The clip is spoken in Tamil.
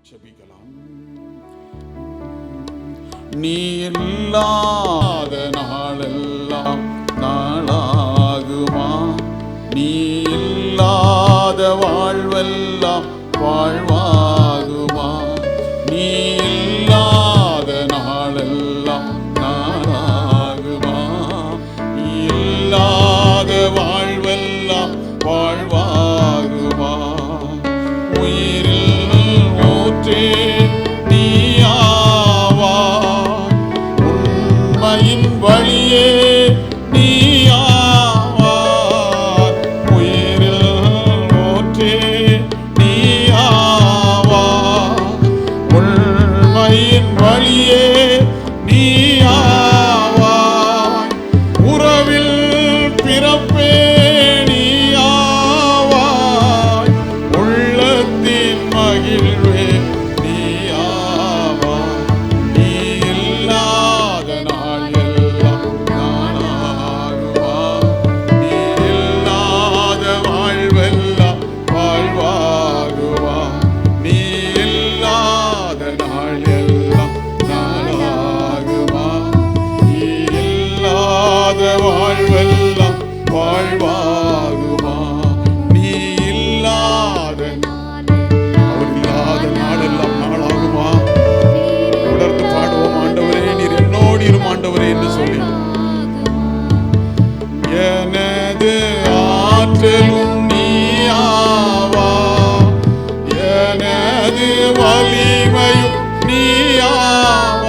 ஜெபிக்கலாம். நீ இல்லாத நாளெல்லாம் நாளாகுமா? நீ இல்லாத வாழ்வெல்லாம் வாழ்வாகுமா? நீ இல்லாத நாளெல்லாம் நாளாகுமா? நீ இல்லாத வாழ்வெல்லாம் வாழ்வாகுமா? உயிரில் ஊற்றே நீயாவாய், உண்மையின் வழியே நீயாவாய், உயிரில் ஊற்றே நீயாவாய், உண்மையின் வழியே நீயாவாய், உறவில் பிறப்பே நீயாவாய், உள்ளத்தின் மகிழ்வே நீயாவாய். நீ இல்லாத நாள் எல்லாம் நாளாகுமா? நீ இல்லாத வாழ்வெல்லாம் வாழ்வாகுமா? நீ இல்லாத நாள் எல்லாம் நாளாகுமா? நீ இல்லாத வாழ்வெல்லாம் வாழ்வாகுமா? நீ இல்லாத அவர் இல்லாத நாளெல்லாம் நாளாகுமா? தொடர்ந்து பாடுவோம். ஆண்டவரே நீர் என்னோடு இரும் ஆண்டவரே என்று சொல்லி, எனது ஆற்றலும் நீயாவா, எனது வலிமையும் நீயாவா,